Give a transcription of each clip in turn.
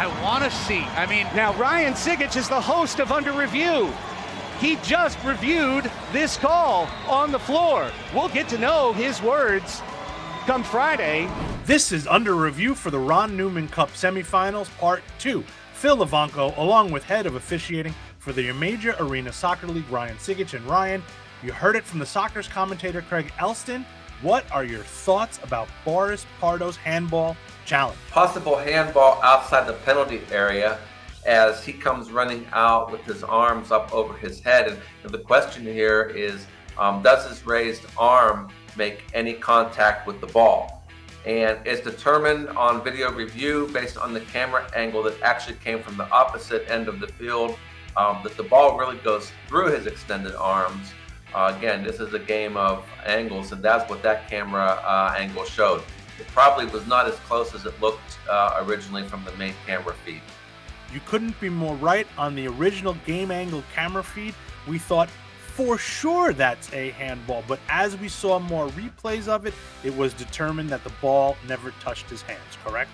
I want to see. I mean, now Ryan Cigich is the host of Under Review. He just reviewed this call on the floor. We'll get to know his words come Friday. This is Under Review for the Ron Newman Cup semifinals, part 2. Phil Levanco, along with head of officiating for the Major Arena Soccer League, Ryan Cigich. And Ryan, you heard it from the Soccer's commentator, Craig Elston. What are your thoughts about Boris Pardo's handball challenge? Possible handball outside the penalty area as he comes running out with his arms up over his head. And the question here is, does his raised arm make any contact with the ball? And it's determined on video review based on the camera angle that actually came from the opposite end of the field, that the ball really goes through his extended arms. Again, this is a game of angles, and that's what that camera angle showed. It probably was not as close as it looked originally from the main camera feed. You couldn't be more right. On the original game angle camera feed, we thought for sure that's a handball, but as we saw more replays of it, it was determined that the ball never touched his hands, correct?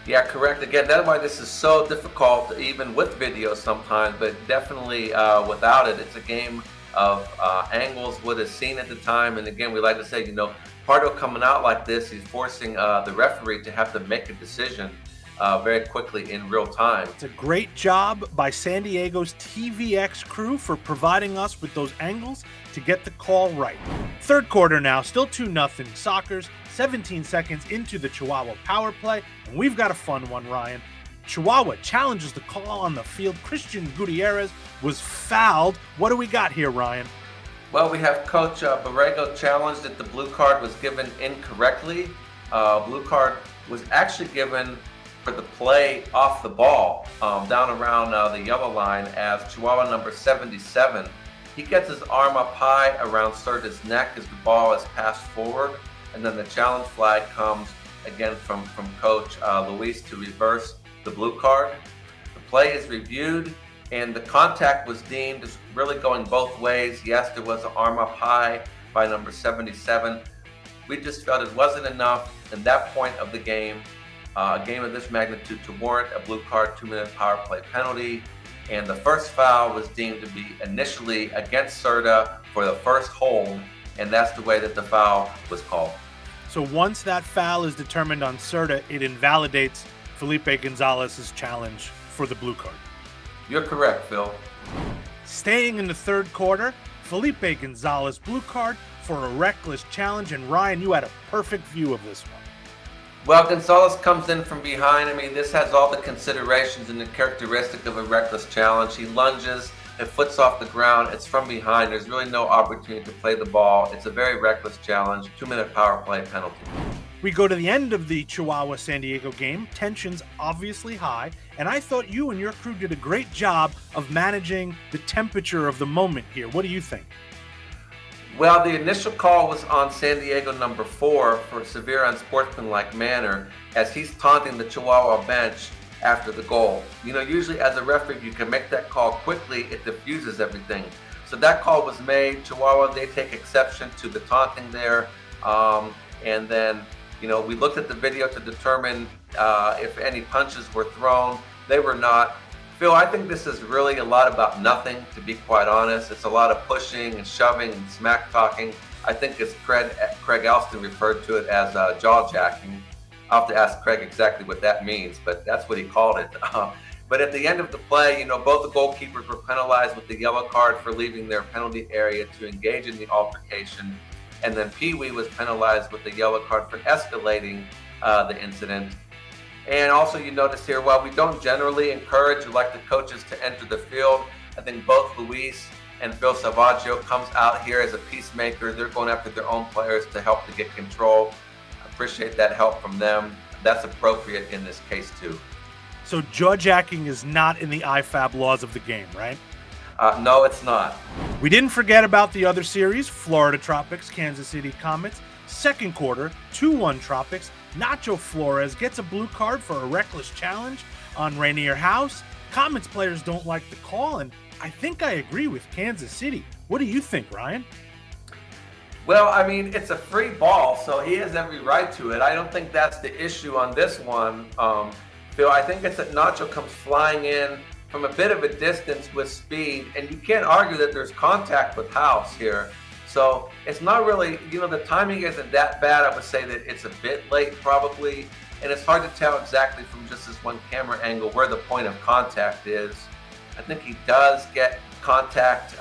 Yeah, correct. Again, that's why this is so difficult, even with video sometimes, but definitely without it, it's a game of angles, what is seen at the time. And again, we like to say, Pardo coming out like this, he's forcing the referee to have to make a decision very quickly in real time. It's a great job by San Diego's TVX crew for providing us with those angles to get the call right. Third quarter now, still 2-0 Sockers, 17 seconds into the Chihuahua power play, and we've got a fun one, Ryan. Chihuahua challenges the call on the field. Christian Gutierrez was fouled. What do we got here, Ryan? Well, we have Coach Borrego challenged that the blue card was given incorrectly. Blue card was actually given for the play off the ball down around the yellow line as Chihuahua number 77. He gets his arm up high around Serta's neck as the ball is passed forward, and then the challenge flag comes again from Coach Luis to reverse the blue card. The play is reviewed, and the contact was deemed as really going both ways. Yes, there was an arm up high by number 77. We just felt it wasn't enough in that point of the game, a game of this magnitude, to warrant a blue card 2-minute power play penalty. And the first foul was deemed to be initially against Serta for the first hold, and that's the way that the foul was called. So once that foul is determined on Serta, it invalidates Felipe Gonzalez's challenge for the blue card. You're correct, Phil. Staying in the third quarter, Felipe Gonzalez blue card for a reckless challenge, and Ryan, you had a perfect view of this one. Well, Gonzalez comes in from behind. I mean, this has all the considerations and the characteristic of a reckless challenge. He lunges, it foot's off the ground, it's from behind. There's really no opportunity to play the ball. It's a very reckless challenge, 2-minute power play penalty. We go to the end of the Chihuahua-San Diego game. Tension's obviously high, and I thought you and your crew did a great job of managing the temperature of the moment here. What do you think? Well, the initial call was on San Diego number 4 for severe unsportsmanlike manner as he's taunting the Chihuahua bench after the goal. Usually as a referee, you can make that call quickly. It diffuses everything. So that call was made. Chihuahua, they take exception to the taunting there. And then, we looked at the video to determine if any punches were thrown. They were not. Phil, I think this is really a lot about nothing, to be quite honest. It's a lot of pushing and shoving and smack talking. I think as Craig Elston referred to it as jaw jacking. I'll have to ask Craig exactly what that means, but that's what he called it. But at the end of the play, both the goalkeepers were penalized with the yellow card for leaving their penalty area to engage in the altercation. And then Pee Wee was penalized with the yellow card for escalating the incident. And also you notice here, while we don't generally encourage elected coaches to enter the field, I think both Luis and Phil Salvaggio comes out here as a peacemaker. They're going after their own players to help to get control. I appreciate that help from them. That's appropriate in this case too. So jaw jacking is not in the IFAB laws of the game, right? No, it's not. We didn't forget about the other series, Florida Tropics, Kansas City Comets. Second quarter, 2-1 Tropics. Nacho Flores gets a blue card for a reckless challenge on Rainier House. Comets players don't like the call, and I think I agree with Kansas City. What do you think, Ryan? Well, I mean, it's a free ball, so he has every right to it. I don't think that's the issue on this one. Phil. I think it's that Nacho comes flying in from a bit of a distance with speed, and you can't argue that there's contact with House here. So it's not really, the timing isn't that bad. I would say that it's a bit late probably, and it's hard to tell exactly from just this one camera angle where the point of contact is. I think he does get contact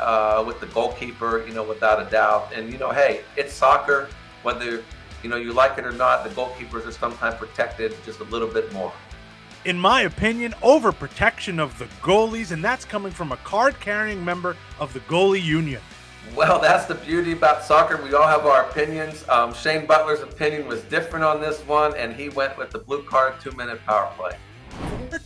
with the goalkeeper, without a doubt. And, hey, it's soccer. Whether, you like it or not, the goalkeepers are sometimes protected just a little bit more. In my opinion, overprotection of the goalies, and that's coming from a card-carrying member of the goalie union. Well, that's the beauty about soccer. We all have our opinions. Shane Butler's opinion was different on this one, and he went with the blue card 2-minute power play.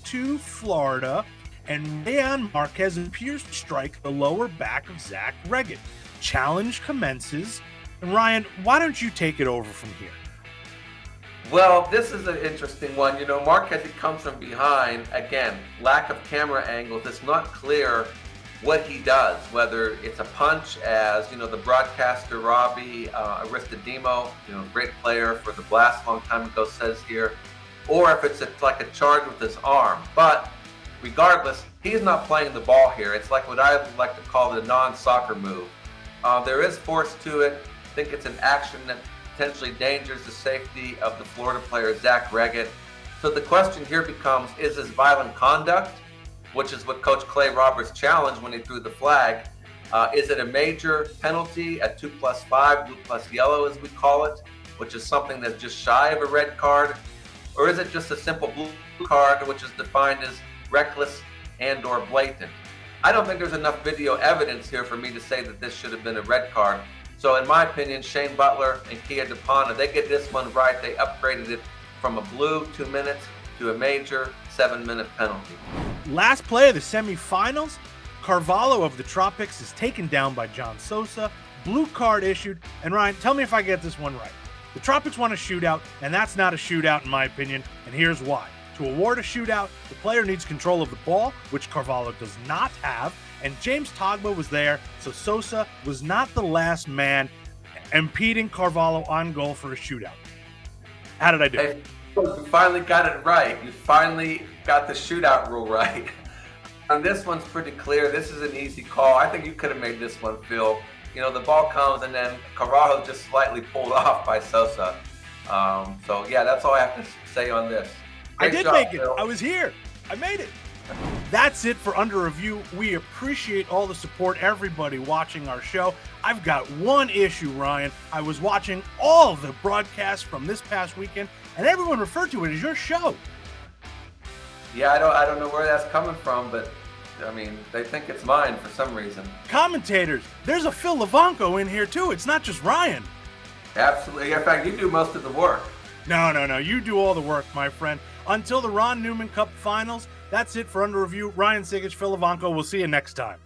To Florida, and Rian Marques appears to strike the lower back of Zach Reget. Challenge commences. And Ryan, why don't you take it over from here? Well, this is an interesting one. Marquez, he comes from behind. Again, lack of camera angles. It's not clear what he does, whether it's a punch, as, the broadcaster Robbie Aristodemo, great player for the Blast a long time ago, says here, or if it's like a charge with his arm. But regardless, he's not playing the ball here. It's like what I like to call the non-soccer move. There is force to it. I think it's an action that potentially endangers the safety of the Florida player, Zach Reget. So the question here becomes, is this violent conduct, which is what Coach Clay Roberts challenged when he threw the flag? Is it a major penalty, a 2+5, blue plus yellow as we call it, which is something that's just shy of a red card? Or is it just a simple blue card, which is defined as reckless and or blatant? I don't think there's enough video evidence here for me to say that this should have been a red card. So in my opinion, Shane Butler and Kia DePana, they get this one right. They upgraded it from a blue 2 minutes to a major 7-minute penalty. Last play of the semifinals, Carvalho of the Tropics is taken down by John Sosa, blue card issued, and Ryan, tell me if I get this one right. The Tropics won a shootout, and that's not a shootout in my opinion, and here's why. To award a shootout, the player needs control of the ball, which Carvalho does not have, and James Togba was there, so Sosa was not the last man impeding Carvalho on goal for a shootout. How did I do? Hey, you finally got it right. You finally got the shootout rule right. And this one's pretty clear. This is an easy call. I think you could have made this one, Phil. The ball comes and then Carvalho just slightly pulled off by Sosa. So yeah, that's all I have to say on this. I did make it. I was here. I made it. That's it for Under Review. We appreciate all the support, everybody watching our show. I've got one issue, Ryan. I was watching all of the broadcasts from this past weekend, and everyone referred to it as your show. Yeah, I don't know where that's coming from, but they think it's mine for some reason. Commentators, there's a Phil Levanco in here too. It's not just Ryan. Absolutely. In fact, you do most of the work. No. You do all the work, my friend. Until the Ron Newman Cup finals, that's it for Under Review. Ryan Cigich, Phil Levanco. We'll see you next time.